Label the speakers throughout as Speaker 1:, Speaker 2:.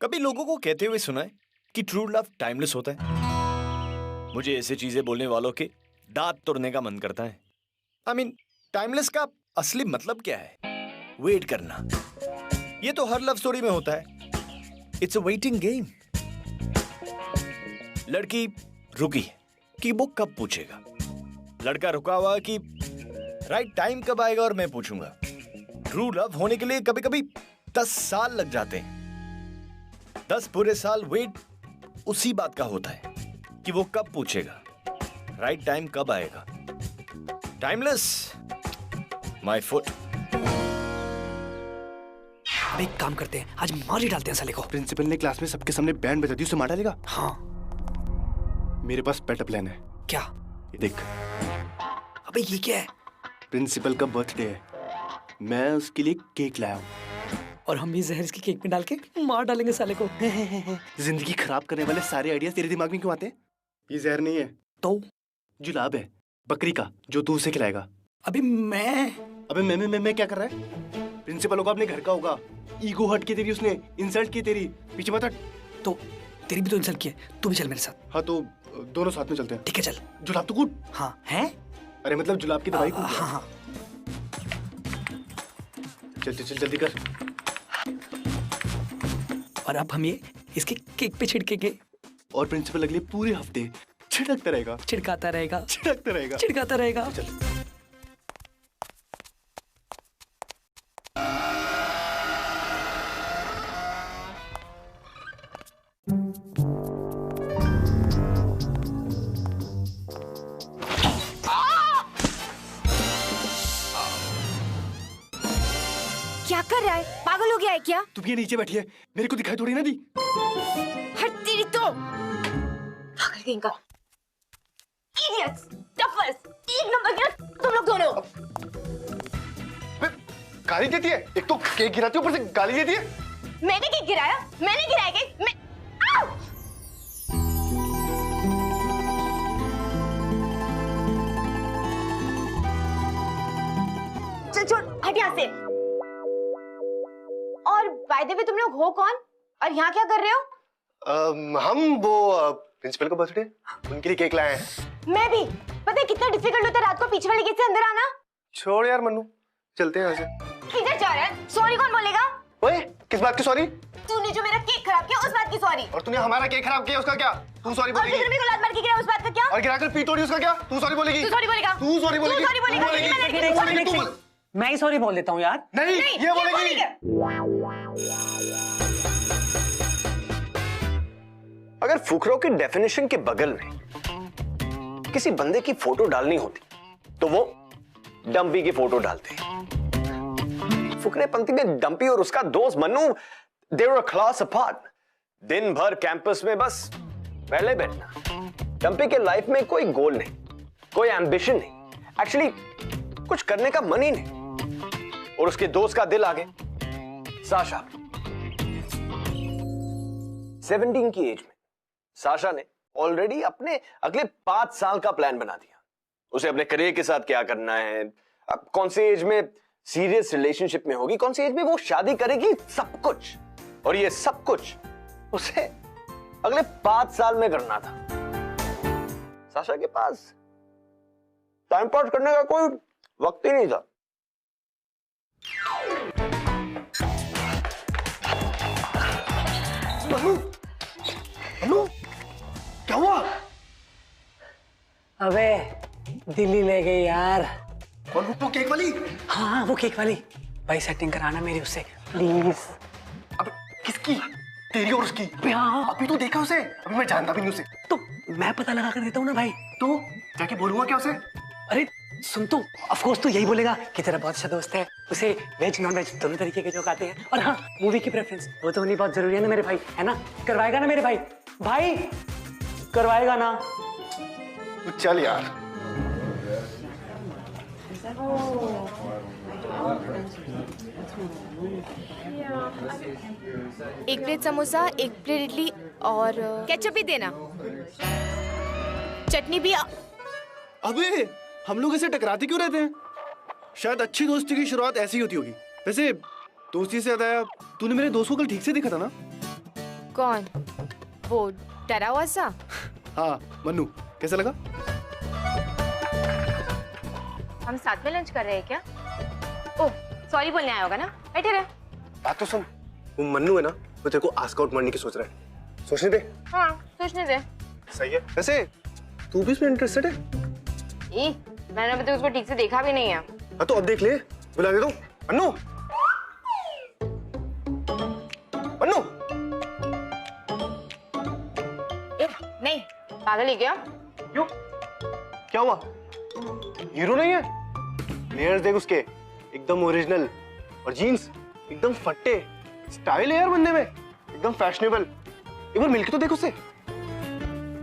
Speaker 1: कभी लोगों को कहते हुए सुना है कि ट्रू लव टाइमलेस होता है। मुझे ऐसे चीजें बोलने वालों के दांत तोड़ने का मन करता है। आई मीन टाइमलेस का असली मतलब क्या है? वेट करना। ये तो हर लव स्टोरी में होता है। It's a waiting game. लड़की रुकी है कि वो कब पूछेगा, लड़का रुका हुआ कि राइट टाइम कब आएगा और मैं पूछूंगा। ट्रू लव होने के लिए कभी कभी 10 साल लग जाते हैं। 10 पूरे साल वेट उसी बात का होता है कि वो कब पूछेगा, राइट टाइम कब आएगा। Timeless my foot.
Speaker 2: अब एक काम करते हैं, आज मार ही डालते हैं साले को।
Speaker 3: प्रिंसिपल ने क्लास में सबके सामने बैंड बजा दी, उसे मार डालेगा।
Speaker 2: हाँ
Speaker 3: मेरे पास बेटर प्लान है।
Speaker 2: क्या?
Speaker 3: ये देख,
Speaker 2: अबे ये क्या है?
Speaker 3: प्रिंसिपल का बर्थडे है, मैं उसके लिए केक लाया हूँ।
Speaker 2: और हम ये जहर इसकी केक में डाल के मार डालेंगे साले को।
Speaker 3: जिंदगी खराब करने वाले सारे आइडियाज तेरे दिमाग में क्यों आते हैं? ये जहर नहीं है
Speaker 2: तो
Speaker 3: जुलाब है, बकरी का, जो तू उसे खिलाएगा।
Speaker 2: अभी मैं
Speaker 3: अबे मैं क्या कर रहा है? प्रिंसिपल होगा, अपने घर का होगा। ईगो हट की तेरी, उसने इंसल्ट की तेरी, पीछे मत हट।
Speaker 2: तो तेरी भी तो इंसल्ट की है, तू भी चल मेरे साथ।
Speaker 3: हाँ तो दोनों साथ में चलते हैं।
Speaker 2: ठीक है चल।
Speaker 3: जुलाब तो कूट।
Speaker 2: हाँ है?
Speaker 3: अरे मतलब जुलाब की दवाई कूट।
Speaker 2: हाँ हाँ
Speaker 3: चल चल चल जल्दी कर।
Speaker 2: और अब हम ये इसके केक पे छिड़केंगे
Speaker 3: और प्रिंसिपल अगले पूरे हफ्ते छिड़कता रहेगा,
Speaker 2: छिड़काता रहेगा,
Speaker 3: छिड़कता रहेगा,
Speaker 2: छिड़काता रहेगा।
Speaker 3: चल।
Speaker 4: क्या कर रहा है? पागल हो गया है क्या?
Speaker 3: तुम ये नीचे बैठी है, मेरे को दिखाई थोड़ी ना दी।
Speaker 4: हट तेरी तो। पागल कहीं का। Idiots, duffers, एक नंबर के तुम लोग दोनों।
Speaker 3: गाली देती है, एक तो केक गिराती है, ऊपर से गाली देती है।
Speaker 4: मैंने केक गिराया? मैंने गिराया केक? मैं आओ! चल छोड़, हट यहाँ से। और बाय द वे तुम लोग हो कौन? और यहाँ क्या कर रहे हो?
Speaker 3: हम वो प्रिंसिपल का बर्थडे, उनके लिए केक लाए हैं।
Speaker 4: मैं भी। पता है कितना डिफिकल्ट होता है रात को पीछे वाले गेट से अंदर आना?
Speaker 3: छोड़ यार मन्नू, चलते हैं यहाँ से।
Speaker 4: किधर जा रहा है? सॉरी कौन बोलेगा?
Speaker 3: ओए, किस बात की सॉरी?
Speaker 4: तूने जो मेरा केक खराब किया उस बात की सॉरी।
Speaker 3: और तूने हमारा केक खराब किया, उसका क्या? तू सॉरी
Speaker 4: और
Speaker 3: बोलेगी?
Speaker 4: फिर मेरे को लात मार के गिरा उस बात का क्या?
Speaker 3: और गिराकर पीट तोड़ी, उसका क्या? तू सॉरी बोलेगी?
Speaker 4: तू सॉरी बोलेगा?
Speaker 3: तू सॉरी बोलेगी?
Speaker 4: तू सॉरी बोलेगा?
Speaker 3: बोलेगी?
Speaker 4: मैं लड़की को सॉरी
Speaker 3: तू बोल।
Speaker 2: मैं ही सॉरी बोल देता हूँ यार।
Speaker 3: नहीं, ये बोलेगी।
Speaker 1: अगर फुकरों की डेफिनेशन के बगल में किसी बंदे की फोटो डालनी होती तो वो डंपी की फोटो डालते। फुकरेपंथी में डंपी और उसका दोस्त मन्नू दे वर अ क्लास अपार्ट। दिन भर कैंपस में बस पहले बैठना। डंपी के लाइफ में कोई गोल नहीं, कोई एम्बिशन नहीं, एक्चुअली कुछ करने का मन ही नहीं। और उसके दोस्त का दिल आगे साशा। 17 की एज में साशा ने ऑलरेडी अपने अगले 5 साल का प्लान बना दिया। उसे अपने करियर के साथ क्या करना है, अब कौन सी एज में सीरियस रिलेशनशिप में होगी, कौन सी एज में वो शादी करेगी, सब कुछ। और ये सब कुछ उसे अगले 5 साल में करना था। साशा के पास टाइम पास करने का कोई वक्त ही नहीं था।
Speaker 3: मन्नू, क्या हुआ?
Speaker 2: अबे दिल्ली ले गई यार।
Speaker 3: कौन? वो केक वाली?
Speaker 2: हाँ वो केक वाली। भाई सेटिंग कराना मेरी उससे प्लीज।
Speaker 3: अब किसकी? तेरी और उसकी?
Speaker 2: हाँ।
Speaker 3: अभी तो देखा उसे, अभी मैं जानता भी नहीं उसे।
Speaker 2: तो मैं पता लगा कर देता हूँ ना भाई।
Speaker 3: तो जाके बोलूंगा क्या उसे?
Speaker 2: अरे सुन तो, ऑफ कोर्स तू यही बोलेगा कि तेरा बहुत अच्छा दोस्त है, उसे वेज नॉन वेज दोनों तरीके के जोक आते हैं। और हाँ, मूवी की प्रेफरेंस वो तो होनी बहुत जरूरी है ना मेरे भाई, है ना? करवाएगा ना मेरे भाई? भाई करवाएगा ना?
Speaker 3: चल यार।
Speaker 4: एक प्लेट समोसा, एक प्लेट इडली और केचप भी देना, चटनी भी।
Speaker 3: अबे हम लोग ऐसे टकराते क्यों रहते हैं? शायद अच्छी दोस्ती की शुरुआत ऐसी होती होगी। वैसे दोस्ती से याद आया, तूने मेरे दोस्त को कल ठीक से देखा था ना?
Speaker 4: कौन? वो डरा हुआ सा?
Speaker 3: हाँ मन्नू, कैसा लगा?
Speaker 4: हम साथ में लंच कर रहे हैं क्या? ओह, सॉरी बोलने आया होगा ना? बैठे रहे।
Speaker 3: बात तो सुन, वो मन्नू है ना, वो तेरे को आस्क आउट मारने की सोच रहा है। सोचने दे।
Speaker 4: हाँ, सोचने दे।
Speaker 3: सही है। वैसे तू भी इसमें इंटरेस्टेड है?
Speaker 4: मैंने अभी तक उसको ठीक से देखा भी नहीं है।
Speaker 3: हाँ तो अब देख ले, बुला दे दो। मन्नू, मन्नू।
Speaker 4: नहीं, पागल है क्या?
Speaker 3: क्यों? क्या हुआ? हीरो नहीं है? लेयर्स देख उसके, एकदम ओरिजिनल, और जीन्स एकदम फट्टे। स्टाइल है यार बनने में, एकदम फैशनेबल। एक बार मिलके तो देख उससे।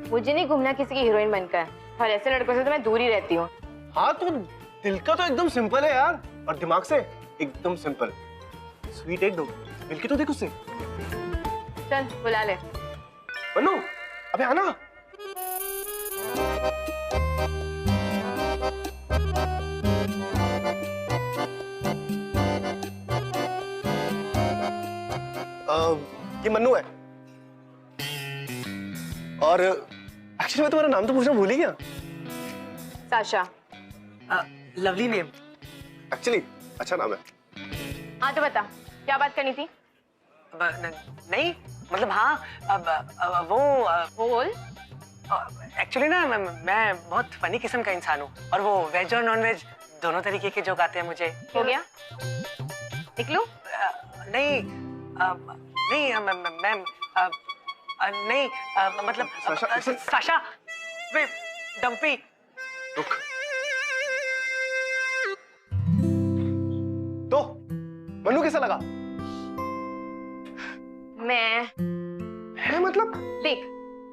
Speaker 4: मुझे नहीं घूमना किसी की हीरोइन बनकर, और ऐसे लड़कों से तो मैं दूर ही रहती हूँ।
Speaker 3: हाँ तो दिल का तो एकदम सिंपल है यार, और दिमाग से एकदम सिंपल, स्वीट एकदम। मिलके तो देख उससे।
Speaker 4: चल बुला ले।
Speaker 3: मन्नू, अबे आना। ये मन्नू है, और एक्चुअली मैं तुम्हारा नाम तो पूछना भूल ही गया।
Speaker 4: साशा।
Speaker 2: Lovely name.
Speaker 3: एक्चुअली अच्छा नाम है।
Speaker 4: हाँ तो बता, क्या बात करनी थी?
Speaker 2: नहीं मतलब हाँ वो
Speaker 4: बोल।
Speaker 2: एक्चुअली ना मैं बहुत फनी किस्म का इंसान हूँ, और वो वेज और नॉन वेज दोनों तरीके के जोक आते हैं मुझे।
Speaker 4: हो गया? निकलूं?
Speaker 2: नहीं नहीं मैम नहीं मतलब साशा वे डम्पी।
Speaker 3: रुक। तो मन्नू कैसा लगा?
Speaker 4: मैं
Speaker 3: है मतलब?
Speaker 4: देख,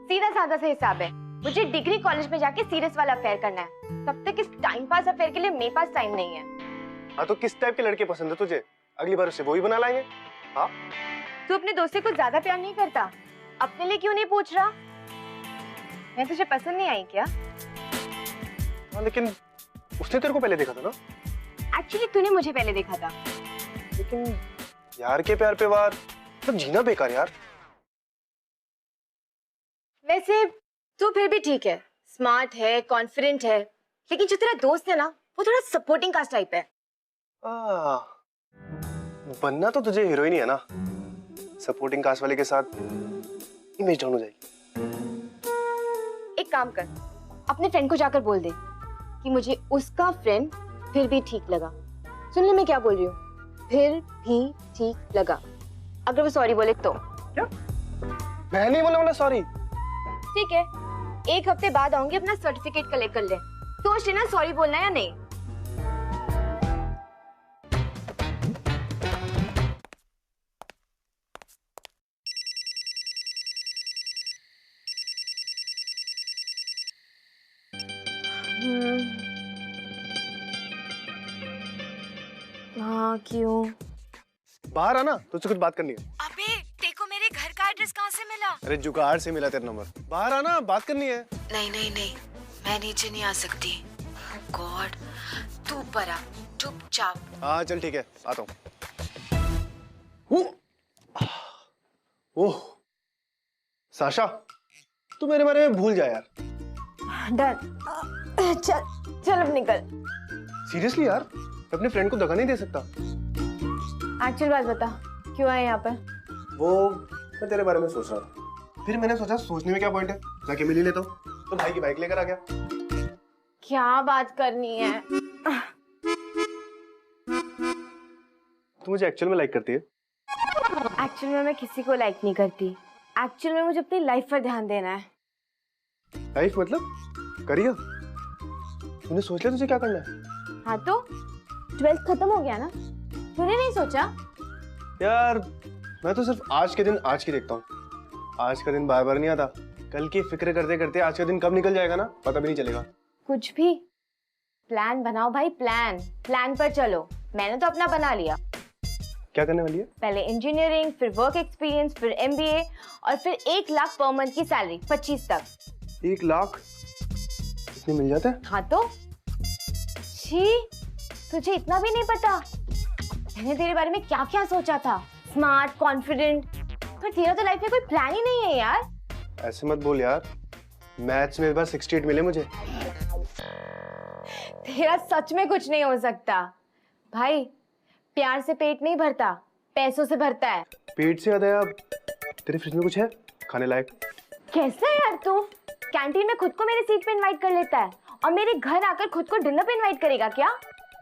Speaker 4: सीधा साधा सा हिसाब है। मुझे डिग्री कॉलेज में जाके सीरियस वाला अफेयर करना है। तब तक इस टाइम पास अफेयर के लिए मेरे पास टाइम नहीं है।
Speaker 3: हाँ तो किस टाइप के लड़के पसंद है तुझे? अगली बार उससे वो ही बना लाएंगे। हाँ
Speaker 4: तू अपने दोस्त से कुछ ज्यादा प्यार नहीं करता? अपने लिए क्यों नहीं पूछ रहा? मैं तुझे पसंद नहीं आई क्या?
Speaker 3: हाँ लेकिन उसने तेरे को पहले देखा था ना?
Speaker 4: एक्चुअली तूने मुझे पहले देखा था।
Speaker 3: लेकिन यार के प्यार पे वार, मतलब जीना बेकार यार।
Speaker 4: वैसे तू फिर भी ठीक है, स्मार्ट है, कॉन्फिडेंट है, लेकिन जो तेरा दोस्त है ना, वो थोड़ा सपोर्टिंग कास्ट टाइप है।
Speaker 3: बनना तो तुझे हीरोइन ही है ना, सपोर्टिंग कास्ट वाले के साथ इमेज डाउन हो जाएगी।
Speaker 4: एक काम कर, अपने फ्रेंड को जाकर बोल दे कि मुझे उसका फ्रेंड फिर भी ठीक लगा। सुन ले मैं क्या बोल रही हूँ, फिर भी ठीक लगा। अगर वो सॉरी बोले तो।
Speaker 3: क्या? मैं नहीं बोलने वाला सॉरी।
Speaker 4: ठीक है, 1 हफ्ते बाद आऊंगी, अपना सर्टिफिकेट कलेक्ट कर ले। सोच लेना सॉरी बोलना है या नहीं। हाँ क्यों?
Speaker 3: बाहर आना, तुझसे कुछ बात करनी है।
Speaker 4: अबे देखो, मेरे घर का एड्रेस कहाँ से मिला?
Speaker 3: अरे जुगाड़ से मिला तेरा नंबर। बाहर आना, बात करनी है।
Speaker 5: नहीं नहीं नहीं, मैं नीचे नहीं आ सकती। गॉड, तू ऊपर आ चुपचाप।
Speaker 3: हाँ चल ठीक है, आता हूँ। ओह साशा, तू मेरे बारे में भूल जा यार।
Speaker 4: डन। चल चल अब निकल।
Speaker 3: सीरियसली यार, मैं अपने फ्रेंड को दगा नहीं दे सकता।
Speaker 4: एक्चुअल बात बता, क्यों आए यहाँ पर?
Speaker 3: वो मैं तेरे बारे में सोच रहा था, फिर मैंने सोचा सोचने में क्या पॉइंट है, जाके मिल ही लेता हूँ। तो भाई की बाइक लेकर आ गया।
Speaker 4: क्या बात करनी है?
Speaker 3: तू मुझे एक्चुअल में लाइक करती है?
Speaker 4: एक्चुअल में मैं किसी को लाइक नहीं करती। एक्चुअल में मुझे अपनी लाइफ पर ध्यान देना है।
Speaker 3: लाइफ मतलब करियर? तूने सोच लिया तुझे क्या करना है?
Speaker 4: हाँ तो 12th खत्म हो गया ना, तूने नहीं सोचा?
Speaker 3: यार मैं तो सिर्फ आज के दिन आज की देखता हूँ। आज का दिन बार बार नहीं आता। कल की फिक्र करते करते आज का दिन कब निकल जाएगा ना पता भी नहीं चलेगा।
Speaker 4: कुछ भी प्लान बनाओ भाई, प्लान पर चलो। मैंने तो अपना बना लिया।
Speaker 3: क्या करने वाली है?
Speaker 4: पहले इंजीनियरिंग, फिर वर्क एक्सपीरियंस, फिर MBA, और फिर 1 लाख पर मंथ की सैलरी 25 तक।
Speaker 3: 1 लाख इतने मिल जाते हैं?
Speaker 4: हाँ तो छी, तुझे इतना भी नहीं पता मैंने तेरे बारे में क्या क्या सोचा था। स्मार्ट, कॉन्फिडेंट, पर तेरा तो लाइफ में कोई प्लान ही नहीं है यार।
Speaker 3: ऐसे मत बोल यार, मैथ्स में इस बार 68 मिले मुझे।
Speaker 4: तेरा सच में कुछ नहीं हो सकता भाई। प्यार से पेट नहीं भरता, पैसों से भरता है।
Speaker 3: पेट से याद आया, तेरे फ्रिज में कुछ है खाने लायक?
Speaker 4: कैसा है यार तू? कैंटीन में खुद को मेरे सीट पे इनवाइट कर लेता है और मेरे घर आकर खुद को डिनर पे इनवाइट करेगा क्या?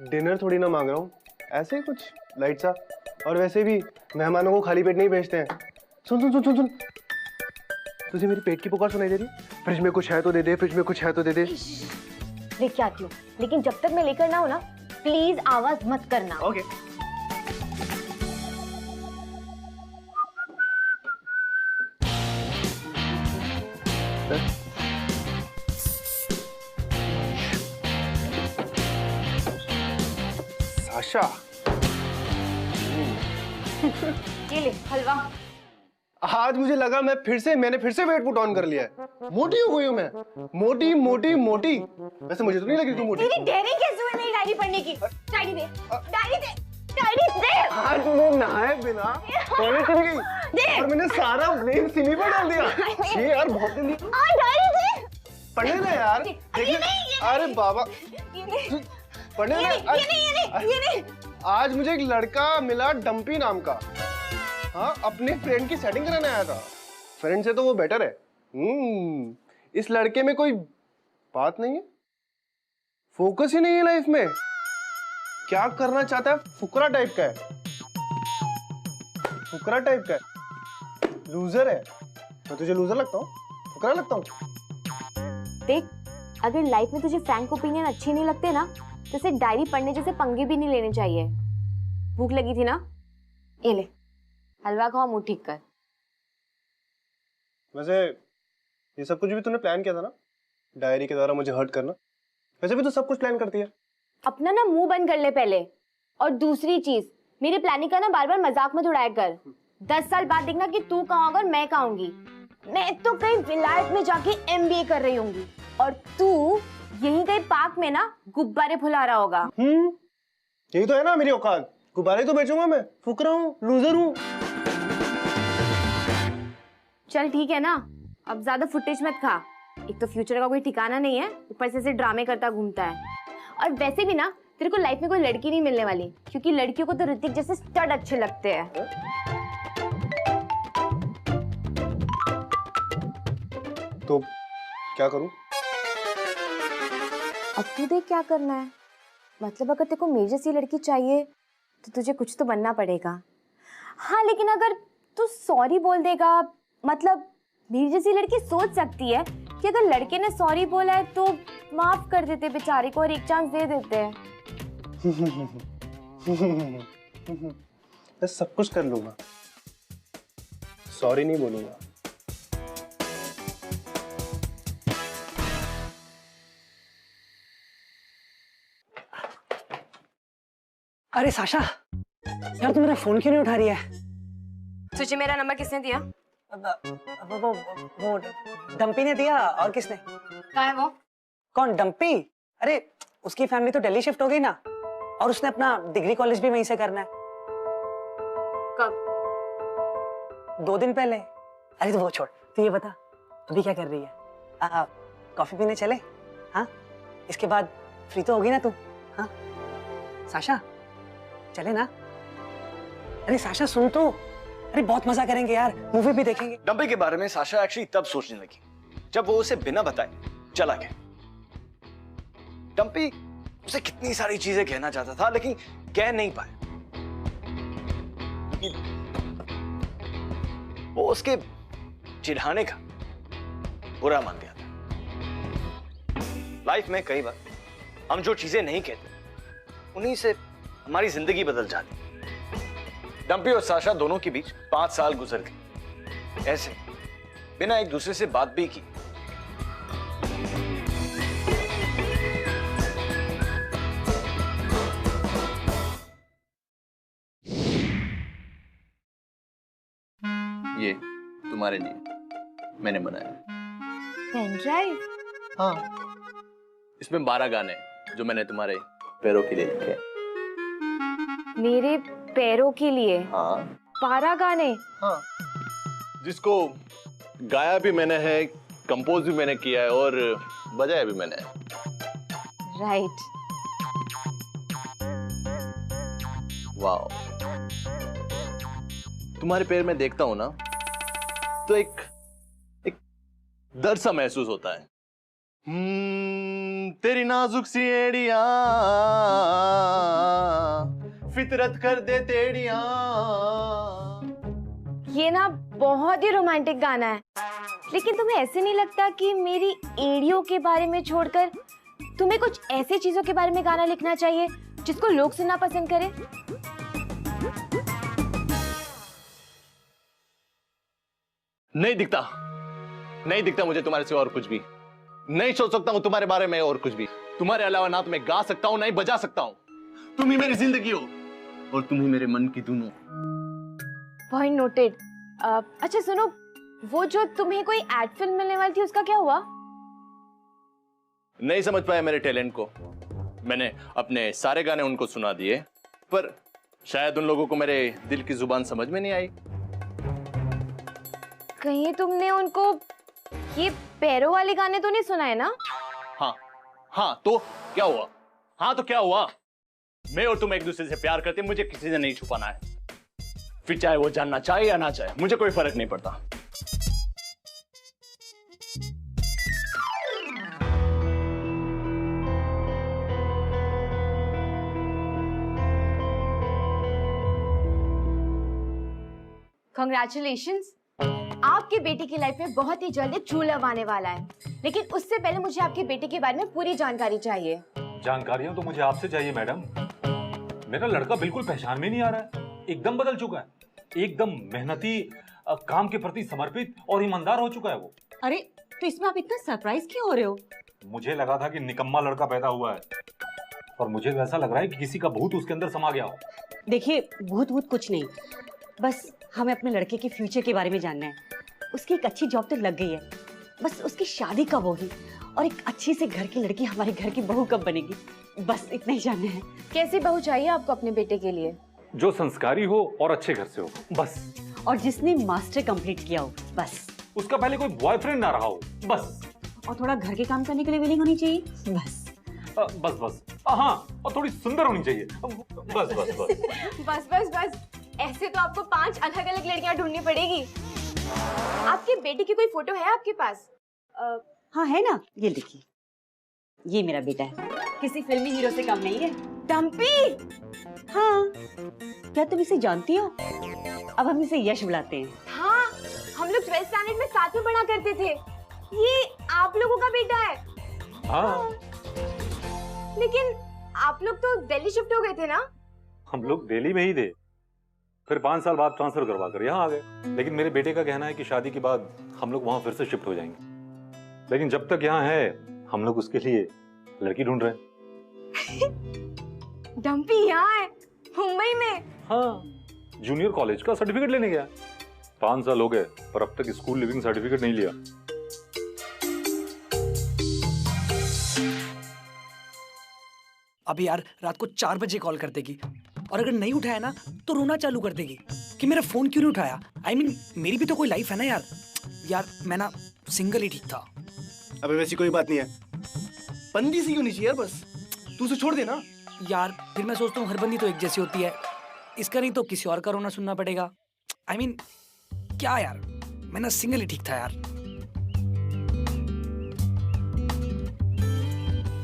Speaker 3: डिनर थोड़ी ना मांग रहा हूँ, ऐसे ही कुछ लाइट सा। और वैसे भी मेहमानों को खाली पेट नहीं भेजते हैं। सुन सुन सुन सुन सुन, तुझे मेरी पेट की पुकार सुनाई दे रही? फ्रिज में कुछ है तो दे दे, फ्रिज में कुछ है तो दे दे।
Speaker 4: लेके आती हूँ, लेकिन जब तक मैं लेकर ना हो ना, प्लीज आवाज मत करना।
Speaker 3: ओके। साशा,
Speaker 4: ये ले हलवा।
Speaker 3: आज मुझे लगा मैंने फिर से वेट पुट ऑन कर लिया है। मोटी हो गई हूँ मैं, मोटी मोटी मोटी। वैसे मुझे तो नहीं लगी तू मोटी।
Speaker 4: तेरी डेयरिंग कैसे हुई मेरी डायरी पढ़ने की? डायरी दे, डायरी दे, डायरी दे।
Speaker 3: आज मैं नहाए बिना टॉयलेट चली गई और मैंने सारा ब्लेम सिमी पर डाल दिया। ये यार बहुत जल्दी
Speaker 4: डायरी दे।
Speaker 3: पढ़ने ना यार।
Speaker 4: ये नहीं,
Speaker 3: अरे बाबा,
Speaker 4: ये नहीं,
Speaker 3: पढ़ने
Speaker 4: ये
Speaker 3: ना।
Speaker 4: नहीं, ये नहीं।
Speaker 3: आज मुझे एक लड़का मिला डंपी नाम का। हाँ, अपने फ्रेंड की सेटिंग कराने आया था। फ्रेंड से तो वो बेटर है। इस लड़के में कोई बात नहीं है, फोकस ही नहीं है लाइफ में। क्या करना चाहता है, फुकरा टाइप का है, फुकरा टाइप का है, लूजर है। मैं तुझे लूजर लगता हूँ, फुकरा लगता हूँ?
Speaker 4: देख, अगर लाइफ में तुझे फ्रैंक ओपिनियन अच्छे नहीं लगते ना, तो सिर्फ डायरी पढ़ने जैसे पंगे भी नहीं लेने चाहिए। भूख लगी थी ना, ये ले हलवा खाओ, मुंह ठीक कर।
Speaker 3: वैसे ये सब कुछ भी तूने प्लान किया था ना, डायरी के द्वारा मुझे हर्ट करना? वैसे भी तू सब कुछ प्लान करती है।
Speaker 4: अपना ना मुंह बंद कर ले पहले। और दूसरी चीज, मेरी प्लानिंग का ना बार बार मजाक मत उड़ाया कर। 10 साल बाद देखना कि तू कहाँ होगा और मैं कहाँ होंगी। मैं तो कहीं विलायत में जाके MBA कर रही होंगी और तू यहीं कहीं पार्क में ना गुब्बारे फुला रहा होगा।
Speaker 3: यही तो है ना मेरी औकात, गुब्बारे तो बेचूंगा मैं। फुकरा हूँ, लूजर हूँ।
Speaker 4: चल ठीक है ना, अब ज्यादा फुटेज मत खा। एक तो फ्यूचर का कोई ठिकाना नहीं है, ऊपर से ड्रामे करता घूमता है। और वैसे भी ना तेरे को लाइफ में कोई लड़की नहीं मिलने वाली, क्योंकि लड़कियों को तो ऋतिक जैसे स्टड अच्छे लगते हैं।
Speaker 3: तो क्या करूं?
Speaker 4: अब तू देख क्या करना है। मतलब अगर तेरे को मेरी जैसी लड़की चाहिए तो तुझे कुछ तो बनना पड़ेगा। हाँ, लेकिन अगर तू सॉरी बोल देगा, मतलब मेरी जैसी लड़की सोच सकती है कि अगर लड़के ने सॉरी बोला है तो माफ कर देते बेचारे को और एक चांस दे देते हैं।
Speaker 3: मैं सब कुछ कर लूंगा, सॉरी नहीं बोलूंगा।
Speaker 2: अरे साशा, यार तू मेरा फोन क्यों नहीं उठा रही है?
Speaker 4: तुझे मेरा नंबर किसने दिया?
Speaker 2: वो डंपी ने दिया। और किसने?
Speaker 4: कहाँ है वो?
Speaker 2: कौन डंपी? अरे उसकी फैमिली तो दिल्ली शिफ्ट हो गई ना, और उसने अपना डिग्री कॉलेज भी वहीं से करना है।
Speaker 4: कब?
Speaker 2: 2 दिन पहले। अरे तो वो छोड़, तू ये बता अभी क्या कर रही है? कॉफी पीने चले? हाँ, इसके बाद फ्री तो होगी ना तू? हाँ साशा, चले ना? अरे साशा सुन तो, अरे बहुत मजा करेंगे यार, मूवी भी देखेंगे।
Speaker 1: डंपी के बारे में साशा एक्चुअली तब सोचने लगी जब वो उसे बिना बताए चला गया। डंपी उसे कितनी सारी चीजें कहना चाहता था लेकिन कह नहीं पाया। वो उसके चिढ़ाने का बुरा मान गया था। लाइफ में कई बार हम जो चीजें नहीं कहते उन्हीं से हमारी जिंदगी बदल जाती। डंपी और साशा दोनों के बीच 5 साल गुजर गए, ऐसे बिना एक दूसरे से बात भी की।
Speaker 6: ये तुम्हारे लिए मैंने बनाया।
Speaker 4: Pen drive?
Speaker 6: हाँ, इसमें 12 गाने जो मैंने तुम्हारे पैरों के लिए लिखे।
Speaker 4: मेरे पैरों के लिए?
Speaker 6: हाँ
Speaker 4: 12 गाने?
Speaker 6: हाँ। जिसको गाया भी मैंने है, कंपोज भी मैंने किया है और बजाया भी मैंने है।
Speaker 4: राइट।
Speaker 6: वाह, तुम्हारे पैर में देखता हूं ना तो एक दर्द सा महसूस होता है। तेरी नाजुक सी एड़ियां फितरत कर दे तेड़ियां।
Speaker 4: ये ना बहुत ही रोमांटिक गाना है, लेकिन तुम्हें ऐसे नहीं लगता कि मेरी एड़ियों के बारे में छोड़कर तुम्हें कुछ ऐसी चीजों के बारे में गाना लिखना चाहिए जिसको लोग सुनना पसंद करें?
Speaker 6: नहीं दिखता मुझे तुम्हारे से और कुछ भी। नहीं सोच सकता हूं तुम्हारे बारे में और कुछ भी। तुम्हारे अलावा ना तो मैं गा सकता हूं ना ही बजा सकता हूं। तुम ही मेरी जिंदगी हो और तुम ही मेरे मन की धुन हो।
Speaker 4: Point noted. अच्छा सुनो, वो जो तुम्हें कोई एड फिल्म मिलने वाली थी उसका क्या हुआ?
Speaker 6: नहीं समझ पाया मेरे टैलेंट को। मैंने अपने सारे गाने उनको सुना दिए, पर शायद उन लोगों को मेरे दिल की जुबान समझ में नहीं आई।
Speaker 4: कहीं तुमने उनको ये पैरों वाले गाने तो नहीं सुनाए ना?
Speaker 6: हाँ तो क्या हुआ? हाँ तो क्या हुआ? मैं और तुम एक दूसरे से प्यार करते, मुझे किसी से नहीं छुपाना है। फिर चाहे वो जानना चाहे या ना चाहे, मुझे कोई फर्क नहीं पड़ता।
Speaker 4: Congratulations! आपके बेटे की लाइफ में बहुत ही जल्द ट्रू लव आने वाला है, लेकिन उससे पहले मुझे आपके बेटे के बारे में पूरी जानकारी चाहिए।
Speaker 7: जानकारियां तो मुझे आपसे चाहिए मैडम। मेरा लड़का बिल्कुल पहचान में नहीं आ रहा है, एकदम बदल चुका है, एकदम मेहनती, काम के प्रति समर्पित और ईमानदार हो चुका है वो।
Speaker 8: अरे तो इसमें आप इतना सरप्राइज क्यों हो रहे हो?
Speaker 7: मुझे लगा था कि निकम्मा लड़का पैदा हुआ है, और मुझे तो ऐसा लग रहा है कि किसी का भूत उसके अंदर समा गया हो।
Speaker 8: देखिए भूत भूत कुछ नहीं, बस हमें अपने लड़के के फ्यूचर के बारे में जानना है। उसकी एक अच्छी जॉब तो लग गई है, बस उसकी शादी कब होगी और एक अच्छी से घर की लड़की हमारे घर की बहू कब बनेगी, बस इतना ही जानना है।
Speaker 4: कैसी बहू चाहिए आपको अपने बेटे के लिए?
Speaker 7: जो संस्कारी हो और अच्छे घर से हो, बस।
Speaker 8: और जिसने मास्टर कंप्लीट किया हो, बस।
Speaker 7: उसका पहले कोई बॉयफ्रेंड ना रहा हो, बस।
Speaker 8: और थोड़ा घर के काम करने के लिए विलिंग होनी चाहिए, बस।
Speaker 7: बस हाँ, और थोड़ी सुंदर होनी चाहिए, बस बस बस।
Speaker 4: बस बस बस, ऐसे तो आपको 5 अलग अलग लड़कियां ढूंढनी पड़ेगी। आपके बेटे की कोई फोटो है आपके पास?
Speaker 8: हाँ है ना, ये देखिए, ये मेरा बेटा है, किसी फिल्मी हीरो से कम नहीं है।
Speaker 4: डम्पी!
Speaker 8: हाँ, क्या तुम इसे जानती हो? अब हम इसे यश बुलाते हैं।
Speaker 4: हाँ, हम लोग 12th स्टैंडर्ड में साथ में पढ़ा करते थे। ये आप लोगों का बेटा है?
Speaker 7: हाँ।
Speaker 4: लेकिन आप लोग तो दिल्ली शिफ्ट हो गए थे ना?
Speaker 7: हम लोग दिल्ली में ही थे, फिर 5 साल बाद ट्रांसफर करवा कर यहाँ आ गए। लेकिन मेरे बेटे का कहना है कि शादी के बाद हम लोग वहाँ फिर से शिफ्ट हो जाएंगे, लेकिन जब तक यहाँ है हम लोग उसके लिए लड़की ढूंढ रहे हैं।
Speaker 4: डम्पी यहाँ है, मुंबई में?
Speaker 7: हाँ, जूनियर कॉलेज का सर्टिफिकेट लेने गया। 5 साल हो गए पर अब तक स्कूल लिविंग सर्टिफिकेट नहीं लिया।
Speaker 2: अभी यार रात को 4 बजे कॉल कर देगी, और अगर नहीं उठाया ना तो रोना चालू कर देगी कि मेरा फोन क्यों नहीं उठाया। I mean, मेरी भी तो कोई लाइफ है ना यार। यार मैं ना सिंगल ही ठीक था।
Speaker 3: अबे वैसी कोई बात नहीं है, बंदी सी होनी चाहिए यार, बस तू उसे छोड़ दे ना।
Speaker 2: यार फिर मैं सोचता हूँ हर बंदी तो एक जैसी होती है, इसका नहीं तो किसी और का रोना सुनना पड़ेगा। I mean, क्या यार, मैं ना सिंगल ही ठीक था यार।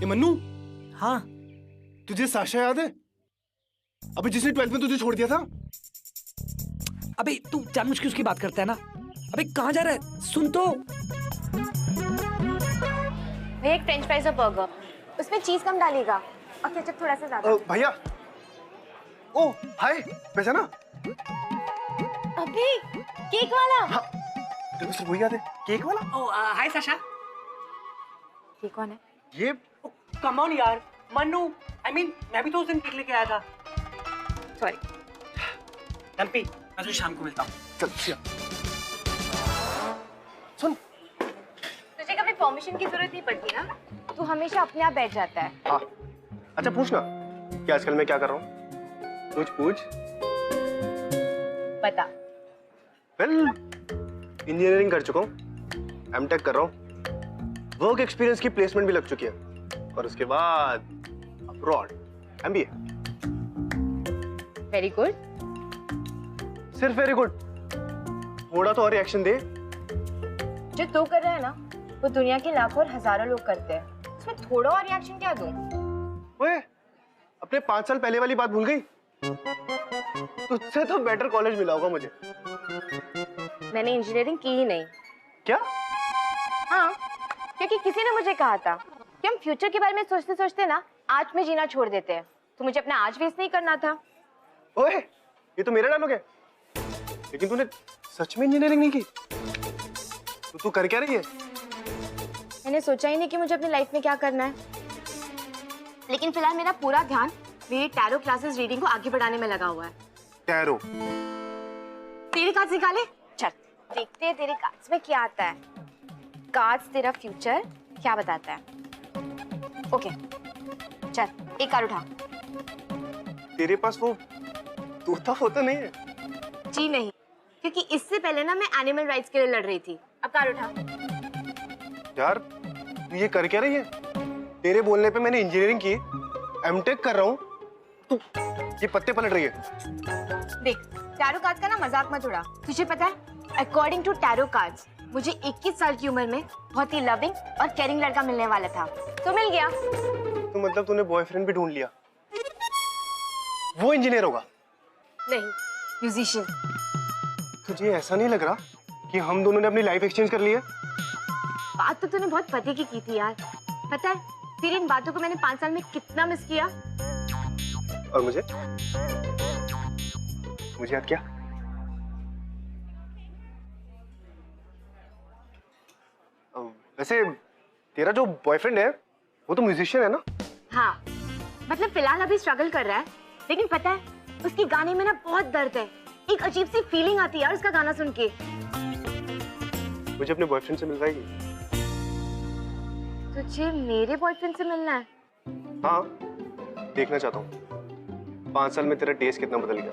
Speaker 3: ये मन्नू,
Speaker 2: हाँ
Speaker 3: तुझे साशा याद है? अबे जिसने 12th में तुझे छोड़ दिया था।
Speaker 2: अबे तू जानबूझ के उसकी बात करता है ना। अबे कहाँ जा रहा है, सुन तो।
Speaker 4: भैया एक फ्रेंच फ्राइज और बर्गर, उसमें चीज कम डालिएगा और केचप थोड़ा सा ज्यादा।
Speaker 3: भैया, ओ हाय, पहचाना?
Speaker 4: अभी केक वाला?
Speaker 3: हाँ, तेरे को सिर्फ वही याद है, केक वाला?
Speaker 2: ओ हाय साशा।
Speaker 4: ये कौन है?
Speaker 3: ये
Speaker 2: कम ऑन यार, मन्नू। I mean, मैं भी तो उस दिन केक लेके आया था। सॉरी डम्पी, मैं तुझे शाम को मिलता हूँ।
Speaker 3: चल सुन,
Speaker 4: तुझे कभी परमिशन की जरूरत नहीं पड़ती ना, तू हमेशा अपने आप बैठ जाता है।
Speaker 3: हाँ अच्छा पूछ ना कि आजकल मैं क्या कर रहा हूँ, कुछ पूछ।
Speaker 4: बता।
Speaker 3: वेल इंजीनियरिंग कर चुका हूँ, एमटेक कर रहा हूँ, वर्क एक्सपीरियंस की प्लेसमेंट भी लग चुकी है और उसके बाद अब्रॉड एमबीए।
Speaker 4: Very good.
Speaker 3: सिर्फ वेरी गुड, थोड़ा तो और रिएक्शन दे।
Speaker 4: जो तू कर रहा है ना वो दुनिया के लाखों और हजारों लोग करते हैं, उसमें थोड़ा और रिएक्शन क्या दूं?
Speaker 3: ओए, अपने 5 साल पहले वाली बात भूल गई? तुझसे तो बेटर कॉलेज मिला होगा मुझे।
Speaker 4: मैंने इंजीनियरिंग की ही नहीं।
Speaker 3: क्या?
Speaker 4: हाँ, क्योंकि किसी ने मुझे कहा था कि हम फ्यूचर के बारे में सोचते सोचते ना आज में जीना छोड़ देते हैं, तो मुझे अपना आज वेस्ट नहीं करना था।
Speaker 3: ओए, ये तो मेरा डायलॉग है। लेकिन तूने सच में इंजीनियरिंग नहीं की? तो तू कर क्या रही है?
Speaker 4: मैंने सोचा ही नहीं कि मुझे अपनी लाइफ में क्या करना है, लेकिन फिलहाल मेरा पूरा ध्यान मेरी टैरो क्लासेस रीडिंग को आगे बढ़ाने में लगा हुआ है।
Speaker 3: टैरो?
Speaker 4: तेरे कार्ड्स निकाले? चल देखते हैं तेरे कार्ड्स में क्या आता है। कार्ड्स तेरा फ्यूचर क्या बताता है? ओके चल एक कार्ड उठा।
Speaker 3: तेरे पास वो तोता फोता नहीं है?
Speaker 4: जी नहीं, क्योंकि इससे पहले ना मैं एनिमल राइट्स के लिए लड़ रही थी। अब कार्ड उठा।
Speaker 3: यार तू ये कर क्या रही है? तेरे बोलने पे मैंने इंजीनियरिंग की, एमटेक कर रहा हूँ, तू ये पत्ते पलट रही है।
Speaker 4: देख टैरो कार्ड्स का ना मजाक मत उड़ा। तुझे पता है अकॉर्डिंग टू टैरो कार्ड्स मुझे 21 साल की उम्र में बहुत ही लविंग और केयरिंग लड़का मिलने वाला था, तो मिल गया।
Speaker 3: तो मतलब तूने बॉयफ्रेंड भी ढूंढ लिया? वो इंजीनियर होगा?
Speaker 4: नहीं, म्यूजिशियन।
Speaker 3: तुझे ऐसा नहीं लग रहा कि हम दोनों ने अपनी लाइफ एक्सचेंज कर ली है?
Speaker 4: बात तो तूने बहुत पते की थी यार। पता है तेरी इन बातों को मैंने 5 साल में कितना मिस किया।
Speaker 3: और मुझे याद क्या? वैसे तेरा जो बॉयफ्रेंड है वो तो म्यूजिशियन है ना?
Speaker 4: हाँ, मतलब फिलहाल अभी स्ट्रगल कर रहा है, लेकिन पता है उसके गाने में ना बहुत दर्द है। एक अजीब सी फीलिंग आती है यार उसका गाना सुन के।
Speaker 3: मुझे अपने बॉयफ्रेंड से मिलवाएगी?
Speaker 4: तुझे मेरे बॉयफ्रेंड से मिलना है?
Speaker 3: हाँ, देखना चाहता हूँ 5 साल में तेरा टेस्ट कितना बदल गया।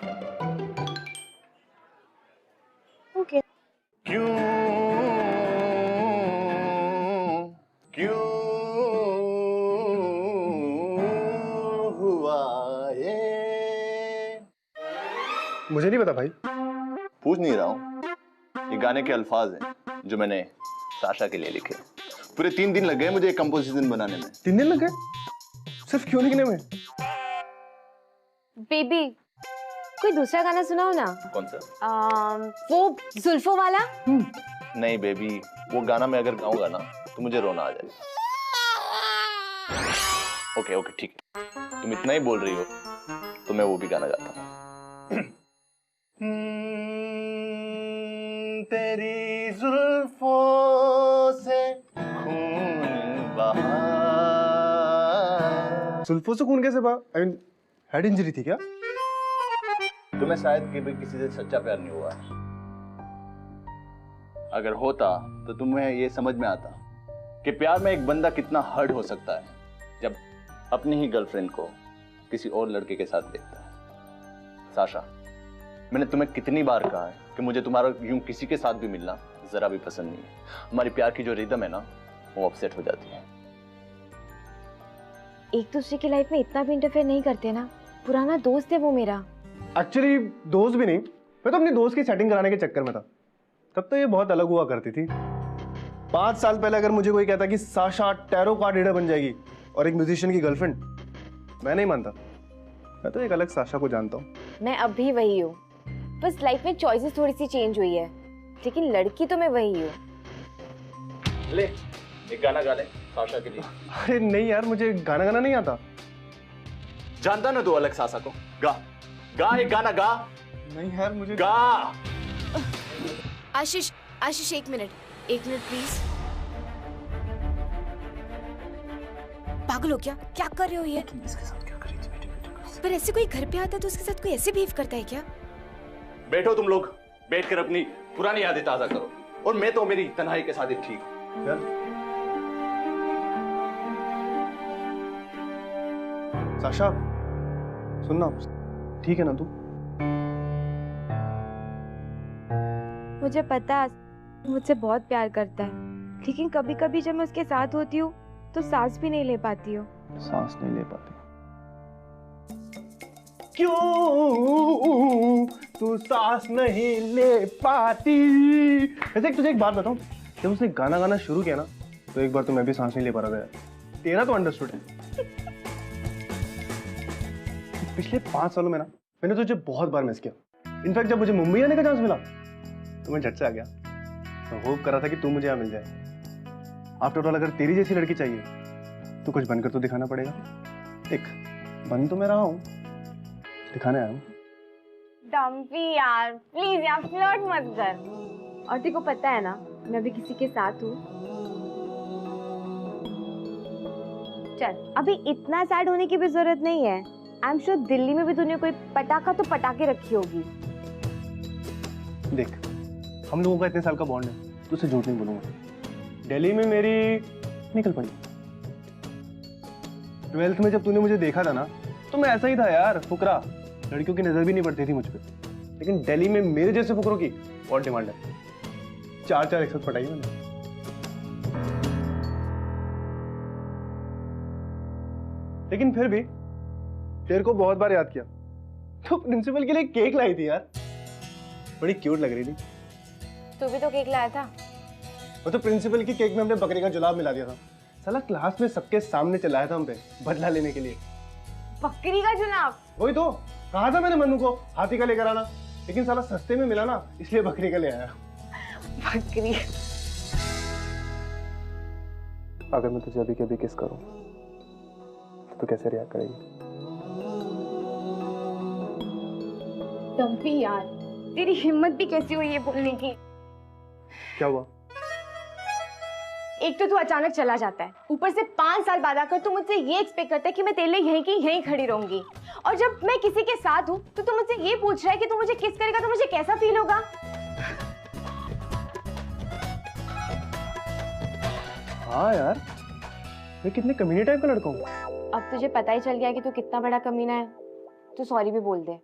Speaker 4: ओके।
Speaker 6: क्यों हुआ ये?
Speaker 3: मुझे नहीं पता भाई।
Speaker 6: पूछ नहीं रहा हूँ, ये गाने के अल्फाज हैं जो मैंने साशा के लिए लिखे। पूरे 3 दिन लग गए मुझे कंपोजिशन बनाने में।
Speaker 3: 3 दिन लग गए? सिर्फ क्यों लिखने में?
Speaker 4: बेबी कोई दूसरा गाना सुनाओ ना।
Speaker 6: कौन सा?
Speaker 4: वो जुल्फों वाला।
Speaker 6: नहीं बेबी, वो गाना मैं अगर गाऊंगा ना तो मुझे रोना आ जाएगा। ओके ओके ठीक है, तुम इतना ही बोल रही हो तो मैं वो भी गाना गाता हूँ। तेरी जुल्फों से खून बहा।
Speaker 3: जुल्फों से खून कैसे बहा? आई मीन हेड इंजरी थी क्या?
Speaker 6: तुम्हें शायद कभी किसी से सच्चा प्यार नहीं हुआ। अगर होता तो तुम्हें ये समझ में आता कि प्यार में एक बंदा कितना हर्ट हो सकता है जब अपनी ही गर्लफ्रेंड को किसी और लड़के के साथ देखता है। साशा, मैंने तुम्हें कितनी बार कहा है कि मुझे तुम्हारा यूं किसी के साथ भी मिलना जरा भी पसंद नहीं है। हमारी प्यार की जो रिदम है ना वो अपसेट हो जाती है।
Speaker 4: एक दूसरे की लाइफ में इतना भी इंटरफेयर नहीं करते ना। पुराना दोस्त है वो मेरा।
Speaker 3: एक्चुअली दोस्त भी नहीं, मैं तो अपनी दोस्त की सेटिंग कराने के चक्कर में था। तब तो ये बहुत अलग हुआ करती थी। 5 साल पहले अगर मुझे कोई कहता कि साशा टैरो कार्ड रीडर बन जाएगी और एक म्यूजिशियन की गर्लफ्रेंड, मैं नहीं मानता। मैं तो एक अलग साशा को जानता हूँ।
Speaker 4: मैं अब भी वही हूँ, बस लाइफ में चॉइसेस थोड़ी सी चेंज हुई है, लेकिन लड़की तो मैं वही हूँ।
Speaker 6: ले एक गाना गा ले साशा के लिए।
Speaker 3: अरे नहीं यार, मुझे गाना गाना नहीं आता।
Speaker 6: जानता ना तू अलग साशा को? गा गा एक गाना गा।
Speaker 3: नहीं यार मुझे
Speaker 6: गा।
Speaker 5: आशीष आशीष एक मिनट प्लीज। पागल हो क्या कर रहे हो ये? पर ऐसे कोई घर पे आता है तो उसके साथ कोई ऐसे बिहेव करता है क्या?
Speaker 6: बैठो तुम लोग, बैठकर अपनी पुरानी यादें ताजा करो और मैं तो मेरी तन्हाई के साथ ही ठीक हूं।
Speaker 3: यार साशा सुनना, ठीक है ना तू?
Speaker 4: मुझे पता मुझसे बहुत प्यार करता है, लेकिन कभी कभी जब मैं उसके साथ होती हूँ तो सांस भी नहीं ले पाती हूँ।
Speaker 3: सांस नहीं ले पाती क्यों? तू सांस नहीं ले पाती। वैसे तुझे एक बात बताऊं, जब उसने गाना गाना शुरू किया ना तो एक बार तो मैं भी सांस नहीं ले पा रहा था। तेरा तो अंडरस्टूड है। पिछले 5 सालों में ना मैंने तुझे बहुत बार मिस किया। इनफैक्ट जब मुझे मुंबई आने का चांस मिला तो मैं झट से आ गया। मैं होप कर रहा था कि तू मुझे यहाँ मिल जाए। आफ्टर ऑल अगर तेरी जैसी लड़की चाहिए तो कुछ बनकर तो दिखाना पड़ेगा। एक बन तो मैं रहा हूँ, दिखाने आया हूँ।
Speaker 4: डम्पी यार प्लीज यार फ्लर्ट मत कर। और तेरे को पता है ना मैं अभी किसी के साथ हूँ। चल अभी इतना सैड होने की भी जरूरत नहीं है। आई एम श्योर दिल्ली में भी तूने कोई पटाखा तो पटाके रखी होगी।
Speaker 3: देख हम लोगों का इतने साल का बॉन्ड है, तुझसे झूठ नहीं बोलूंगा। दिल्ली में मेरी निकल पड़ी। 12th में जब तूने मुझे देखा था ना तो मैं ऐसा ही था यार, फुकरा। लड़कियों की नजर भी नहीं पड़ती थी मुझ पे। लेकिन दिल्ली में मेरे जैसे फुकरों की बहुत डिमांड है। 4 एक साथ पटाई मैंने। लेकिन फिर भी तेरे को बहुत बार याद किया तो प्रिंसिपल के लिए केक लाई थी यार, बड़ी क्यूट लग रही थी।
Speaker 4: तू भी तो केक लाया था।
Speaker 3: वो तो प्रिंसिपल की केक में हमने बकरी का जुलाब मिला दिया था। साला क्लास में सबके सामने चलाया था हम पे बदला लेने के लिए।
Speaker 4: बकरी का जुलाब?
Speaker 3: वही तो कहा था मैंने मन्नू को हाथी का लेकर आना, लेकिन साला सस्ते में मिला ना इसलिए बकरी का ले आया।
Speaker 4: बकरी।
Speaker 3: अगर मैं तुझे अभी के अभी किस करूं तो कैसे रिएक्ट करेगी?
Speaker 4: डम्पी यार तेरी हिम्मत भी कैसी हुई है बोलने की?
Speaker 3: क्या हुआ?
Speaker 4: एक तो तू अचानक चला जाता है, ऊपर से 5 साल बाद आकर तू मुझसे ये एक्सपेक्ट करता है कि मैं तेरे लिए यहीं की यहीं खड़ी रहूंगी। और जब मैं किसी के साथ हूँ तो तू मुझसे ये पूछ रहा है कि तू मुझे किस करेगा तो मुझे कैसा फील होगा?
Speaker 3: हाँ यार मैं कितने कमीने टाइप का लड़का हूँ।
Speaker 4: अब तुझे पता ही चल गया कि तू कितना बड़ा कमीना है। तू सॉरी भी बोल दे।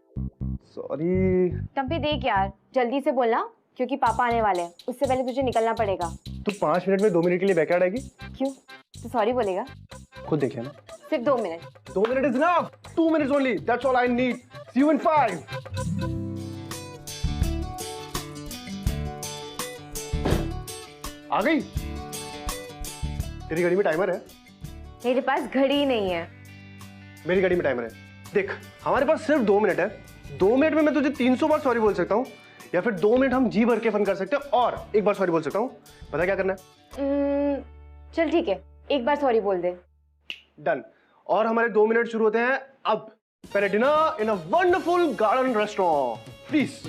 Speaker 3: सॉरी।
Speaker 4: टम्पी देख यार जल्दी से बोलना क्योंकि पापा आने वाले हैं, उससे पहले तुझे निकलना पड़ेगा।
Speaker 3: तू 5 मिनट में 2 मिनट के लिए बैकयार्ड आएगी?
Speaker 4: क्यों? तू सॉरी बोलेगा?
Speaker 3: खुद देखिए ना।
Speaker 4: सिर्फ 2 minute.
Speaker 3: 2 minute is enough. 2 minutes only. That's all I need. See you in 5. आ गई? तेरी घड़ी में टाइमर है?
Speaker 4: मेरे पास घड़ी नहीं है।
Speaker 3: मेरी घड़ी में टाइमर है। देख हमारे पास सिर्फ 2 मिनट है। 2 मिनट में मैं तुझे 300 बार सॉरी बोल सकता हूँ, या फिर 2 मिनट हम जी भर के फन कर सकते हैं और एक बार सॉरी बोल सकता हूँ। पता क्या करना है?
Speaker 4: चल ठीक है, एक बार सॉरी बोल दे।
Speaker 3: डन। और हमारे 2 मिनट शुरू होते हैं अब। पहले dinner in a wonderful garden restaurant please.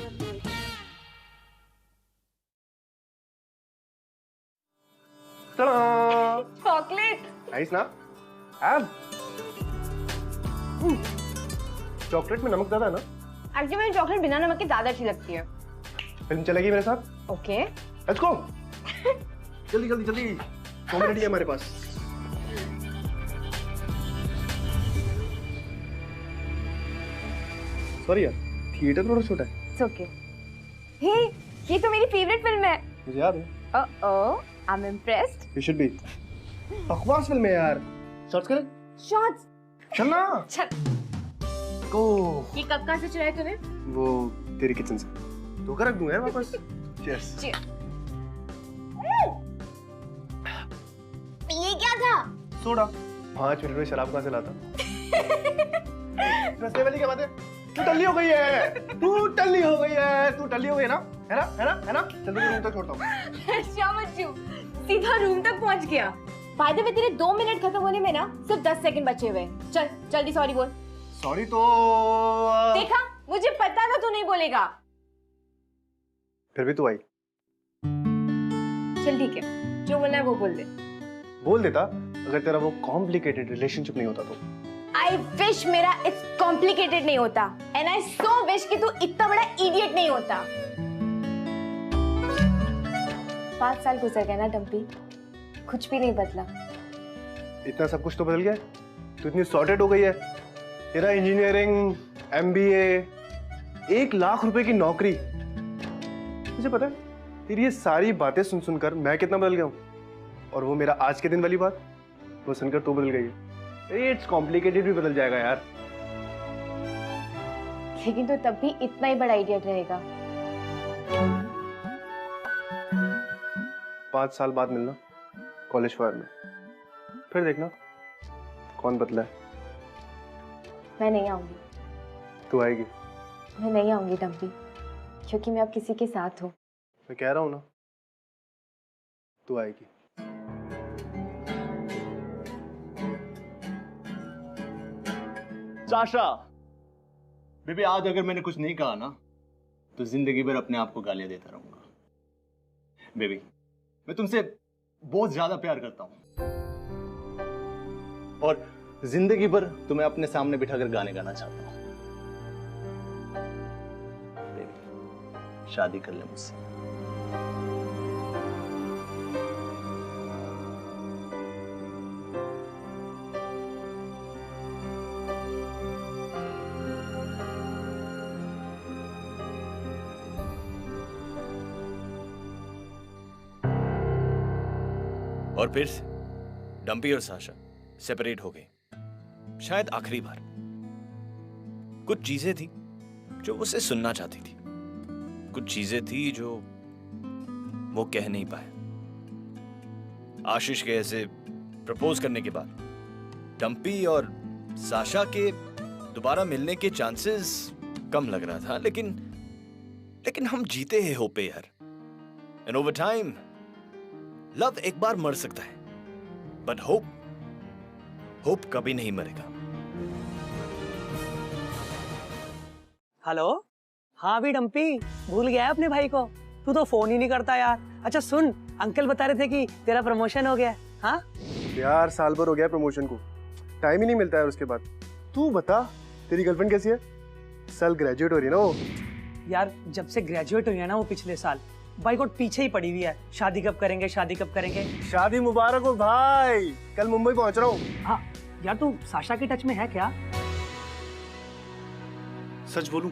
Speaker 4: Chocolate.
Speaker 3: Nice ना? चॉकलेट में नमक ज्यादा है ना?
Speaker 4: एक्चुअली मुझे चॉकलेट बिना नमक के ज्यादा अच्छी लगती है।
Speaker 3: फिल्म चलेगी मेरे साथ?
Speaker 4: ओके।
Speaker 3: Let's go. जल्दी जल्दी जल्दी। 2 मिनट ही है हमारे पास। सॉरी यार, थिएटर थोड़ा छोटा है।
Speaker 4: It's okay. हे, ये तो मेरी फेवरेट फिल्म है।
Speaker 3: मुझे याद है।
Speaker 4: Oh, I am impressed.
Speaker 3: You should be. बकवास फिल्म है यार। शॉट्स करें?
Speaker 4: शॉट्स।
Speaker 3: चल ना।
Speaker 4: चल।
Speaker 3: गो।
Speaker 4: ये कब कहाँ से चुराया तूने?
Speaker 3: वो तेरी किचन से। धोखा रख दूंगा यार वापस। चीयर्स।
Speaker 4: ये क्या था?
Speaker 3: सोडा। 5 मिनट में शराब कहाँ से लाता? रस्ते वाली क्या बात है? तू टल्ली हो गई है। तू टल्ली हो गई है। तू टल्ली हो गई है ना? है ना? है ना? है ना? जल्दी रूम तक छोड़ता हूँ।
Speaker 4: अच्छा बच्चू, सीधा रूम तक पहुंच गया। बाय द वे तेरे 2 मिनट खत्म होने में ना सिर्फ 10 सेकंड बचे हुए। चल जल्दी सॉरी बोल।
Speaker 3: सॉरी तो
Speaker 4: देखा, मुझे पता था तू नहीं बोलेगा।
Speaker 3: फिर भी तू आई।
Speaker 4: चल ठीक है, जो बोलना है वो बोल दे।
Speaker 3: बोल देता अगर तेरा वो कॉम्प्लिकेटेड रिलेशनशिप नहीं होता तो।
Speaker 4: आई विश मेरा इट्स कॉम्प्लिकेटेड नहीं होता, एंड आई सो विश कि तू इतना बड़ा इडियट नहीं होता। 5 साल गुजर गए ना डम्पी, कुछ भी नहीं बदला।
Speaker 3: इतना सब कुछ तो बदल गया। तू इतनी सॉर्टेड हो गई है। तेरा इंजीनियरिंग, MBA, 1 लाख रुपए की नौकरी। मुझे पता है तेरी ये सारी बातें सुन सुनकर मैं कितना बदल गया हूँ, और वो मेरा आज के दिन वाली बात वो सुनकर तू बदल गई है। इट्स कॉम्प्लिकेटेड भी बदल जाएगा यार।
Speaker 4: लेकिन तो तब भी इतना ही बड़ा इडियट रहेगा।
Speaker 3: 5 साल बाद मिलना कॉलेज फायर में, फिर देखना कौन बदला है।
Speaker 4: मैं नहीं आऊंगी।
Speaker 3: तू आएगी।
Speaker 4: मैं नहीं आऊंगी डम्पी, क्योंकि मैं अब किसी के साथ हूँ।
Speaker 3: मैं कह रहा हूँ ना, तू आएगी।
Speaker 6: साशा, बेबी आज अगर मैंने कुछ नहीं कहा ना तो जिंदगी भर अपने आप को गालियां देता रहूंगा। बेबी, मैं तुमसे बहुत ज्यादा प्यार करता हूं और जिंदगी भर तुम्हें अपने सामने बिठाकर गाने गाना चाहता हूं। बेबी, शादी कर ले मुझसे।
Speaker 1: और फिर डम्पी और साशा सेपरेट हो गए, शायद आखिरी बार। कुछ चीजें थी जो उसे सुनना चाहती थी, कुछ चीजें थी जो वो कह नहीं पाए। आशीष के ऐसे प्रपोज करने के बाद डम्पी और साशा के दोबारा मिलने के चांसेस कम लग रहा था, लेकिन हम जीते हैं होप पे यार। एंड ओवर टाइम लव एक बार मर सकता है, बट होप कभी नहीं मरेगा।
Speaker 2: हेलो, हाँ भी डम्पी, भूल गया है अपने भाई को? तू तो फोन ही नहीं करता यार। अच्छा सुन, अंकल बता रहे थे कि तेरा प्रमोशन हो गया है। हाँ
Speaker 3: यार साल भर हो गया प्रमोशन को, टाइम ही नहीं मिलता है उसके बाद। तू बता, तेरी गर्लफ्रेंड कैसी है? साल ग्रेजुएट हो रही है ना वो।
Speaker 2: यार, जब से ग्रेजुएट हुई है ना वो पिछले साल, बाई गॉड पीछे ही पड़ी हुई है। शादी कब करेंगे, शादी कब करेंगे?
Speaker 3: शादी मुबारक हो भाई, कल मुंबई पहुंच रहा हूँ।
Speaker 2: हाँ यार, तू साशा के टच में है क्या?
Speaker 3: सच बोलूं,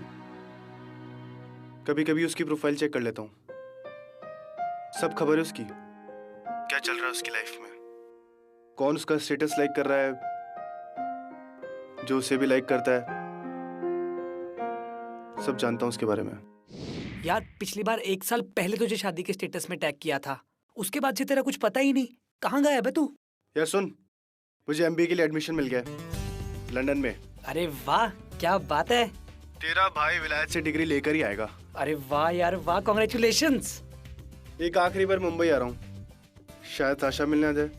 Speaker 3: कभी कभी उसकी प्रोफाइल चेक कर लेता हूँ। सब खबर है उसकी, क्या चल रहा है उसकी लाइफ में, कौन उसका स्टेटस लाइक कर रहा है, जो उसे भी लाइक करता है, सब जानता हूँ उसके बारे में।
Speaker 2: यार पिछली बार 1 साल पहले तुझे शादी के स्टेटस में टैग किया था, उसके बाद से तेरा कुछ पता ही नहीं। कहाँ गया बे तू?
Speaker 3: यार सुन, मुझे एमबीए के लिए एडमिशन मिल गया लंदन में।
Speaker 2: अरे वाह, क्या बात है।
Speaker 3: तेरा भाई विलायत से डिग्री लेकर ही आएगा।
Speaker 2: अरे वाह यार वाह, कॉन्ग्रेचुलेशंस।
Speaker 3: एक आखिरी बार मुंबई आ रहा हूँ, शायद साशा मिलने आ जाए,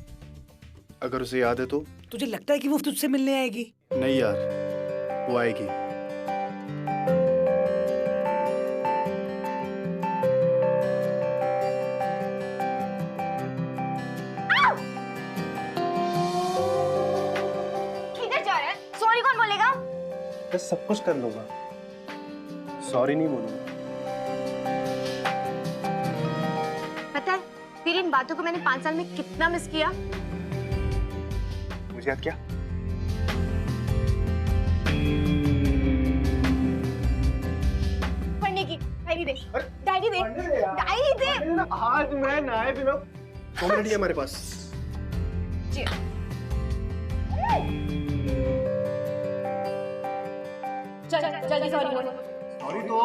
Speaker 3: अगर उसे याद है तो।
Speaker 2: तुझे लगता है कि वो तुझसे मिलने आएगी?
Speaker 3: नहीं यार, वो आएगी।
Speaker 4: किधर जा रहा है? सॉरी कौन बोलेगा?
Speaker 3: मैं सब कुछ कर लूंगा, सॉरी नहीं बोलूंगा।
Speaker 4: पता है तेरी इन बातों को मैंने 5 साल में कितना मिस किया।
Speaker 3: मुझे याद क्या?
Speaker 4: पढ़ने की डायरी दे, डायरी दे, डायरी दे।
Speaker 3: आज मैं नहाए बिना 2 मिनट ही है हमारे पास।
Speaker 4: जी। चल जल्दी सॉरी बोल।
Speaker 3: सॉरी तो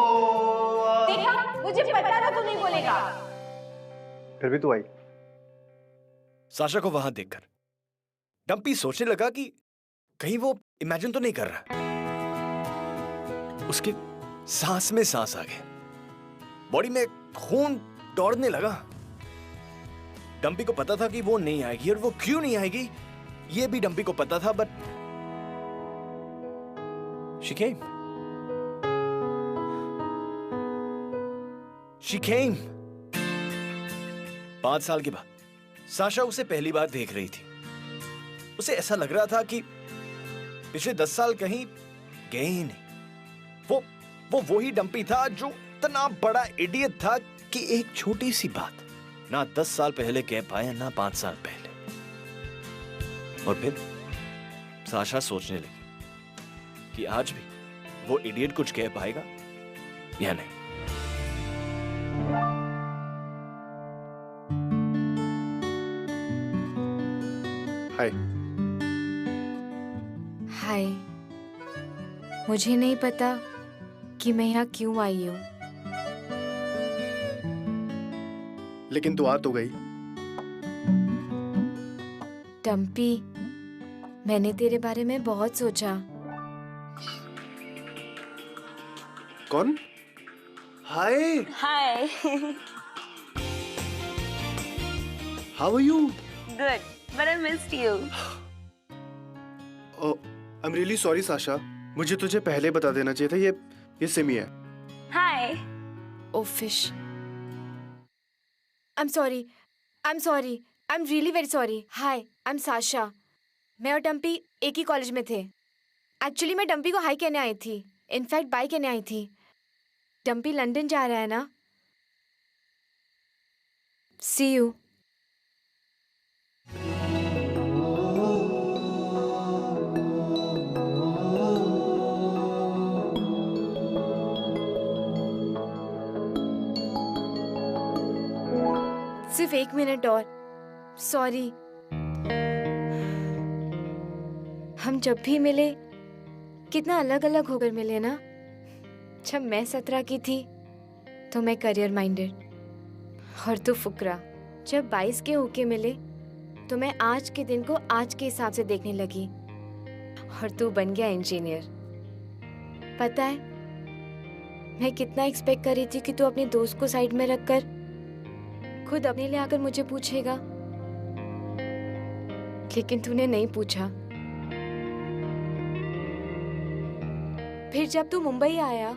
Speaker 4: देखा, मुझे पता था तू नहीं बोलेगा।
Speaker 3: फिर भी तू आई।
Speaker 1: साशा को वहां देखकर डम्पी सोचने लगा कि कहीं वो इमेजिन तो नहीं कर रहा। उसके सांस में सांस आ गए, बॉडी में खून दौड़ने लगा। डम्पी को पता था कि वो नहीं आएगी, और वो क्यों नहीं आएगी ये भी डम्पी को पता था, but she came. She came. 5 साल के बाद साशा उसे पहली बार देख रही थी। उसे ऐसा लग रहा था कि पिछले 10 साल कहीं गए ही नहीं। वो वही डम्पी था जो इतना बड़ा इडियट था कि एक छोटी सी बात ना 10 साल पहले कह पाया, ना 5 साल पहले। और फिर साशा सोचने लगी कि आज भी वो इडियट कुछ कह पाएगा या नहीं।
Speaker 3: हाय।
Speaker 5: हाय। मुझे नहीं पता कि मैं यहाँ क्यों आई हूँ,
Speaker 3: लेकिन तू आ तो गई।
Speaker 5: टम्पी, मैंने तेरे बारे में बहुत सोचा।
Speaker 3: कौन? Hi.
Speaker 8: Hi.
Speaker 3: How are you?
Speaker 8: Good, but I missed you.
Speaker 3: I am really sorry Sasha, मुझे तुझे पहले बता देना चाहिए था। ये सिमी है।
Speaker 8: Hi.
Speaker 5: Oh fish. I am sorry, I am really very sorry. Hi, I am Sasha. मैं और टम्पी एक ही कॉलेज में थे। एक्चुअली मैं टम्पी को हाई कहने आई थी, इनफैक्ट बाय कहने आई थी। टम्पी लंदन जा रहा है ना? सी यू। सिर्फ 1 मिनट और। सॉरी। हम जब भी मिले कितना अलग अलग होकर मिले ना। जब मैं 17 की थी तो मैं करियर माइंडेड और तू फुकरा। जब 22 के होके मिले तो मैं आज के दिन को आज के हिसाब से देखने लगी और तू बन गया इंजीनियर। पता है मैं कितना एक्सपेक्ट कर रही थी कि तू अपने दोस्त को साइड में रखकर खुद अपने लिए आकर मुझे पूछेगा, लेकिन तूने नहीं पूछा। फिर जब तू मुंबई आया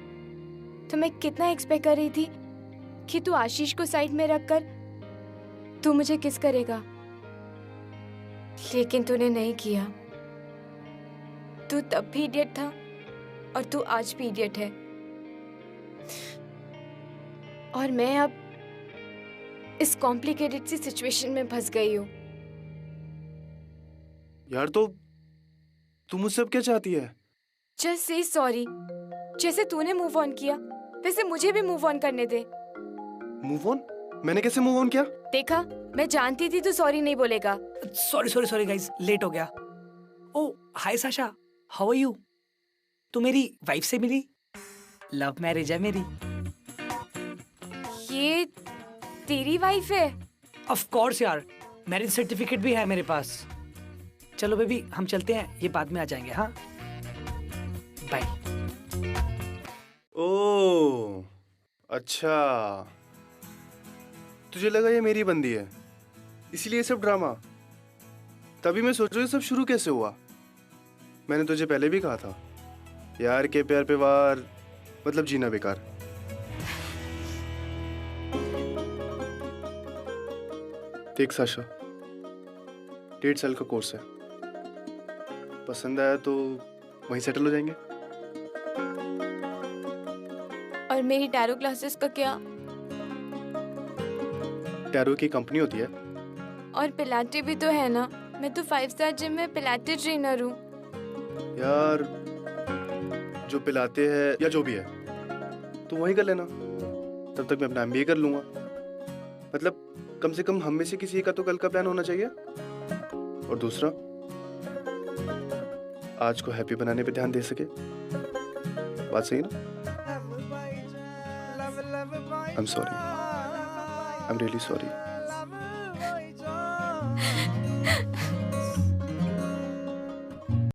Speaker 5: तो मैं कितना एक्सपेक्ट कर रही थी कि तू आशीष को साइड में रखकर तू मुझे किस करेगा, लेकिन तूने नहीं किया। तू तब भी इडियट था और तू आज भी इडियट है। और मैं अब इस कॉम्प्लिकेटेड सी सिचुएशन में फंस गई हूँ।
Speaker 3: यार तो तू मुझसे अब क्या चाहती है?
Speaker 5: Just say sorry. जैसे तूने मूव ऑन किया वैसे मुझे भी मूव ऑन करने दे।
Speaker 3: Move on? मैंने कैसे मूव ऑन किया?
Speaker 5: देखा, मैं जानती थी तू सॉरी नहीं बोलेगा।
Speaker 2: सॉरी गाइस, लेट हो गया। ओ हाय साशा, हाउ आर यू? तू मेरी वाइफ से मिली? लव मैरिज है मेरी।
Speaker 5: ये तेरी वाइफ है?
Speaker 2: ऑफ कोर्स यार, मैरिज सर्टिफिकेट भी है मेरे पास। चलो बेबी हम चलते हैं, ये बाद में आ जाएंगे। हाँ बाय।
Speaker 3: ओह अच्छा, तुझे लगा ये मेरी बंदी है इसीलिए सब ड्रामा। तभी मैं सोच रहा हूँ सब शुरू कैसे हुआ। मैंने तुझे पहले भी कहा था यार के प्यार पे वार मतलब जीना बेकार। देख साशा, 1.5 साल का कोर्स है, पसंद आया तो वहीं सेटल हो जाएंगे।
Speaker 5: और मेरी टैरो क्लासेस का क्या?
Speaker 3: टैरो की कंपनी होती है।
Speaker 5: और पिलाटे भी तो है ना? मैं तो 5 स्टार जिम में पिलाटे ट्रेनर हूँ।
Speaker 3: यार जो पिलाते हैं या जो भी है तू वहीं कर लेना, तब तक मैं अपना MBA कर लूंगा। मतलब कम से कम हम में से किसी का तो कल का प्लान होना चाहिए। और दूसरा, आज को हैप्पी बनाने पे ध्यान दे सके। बात सही ना? आई am sorry, I am really sorry.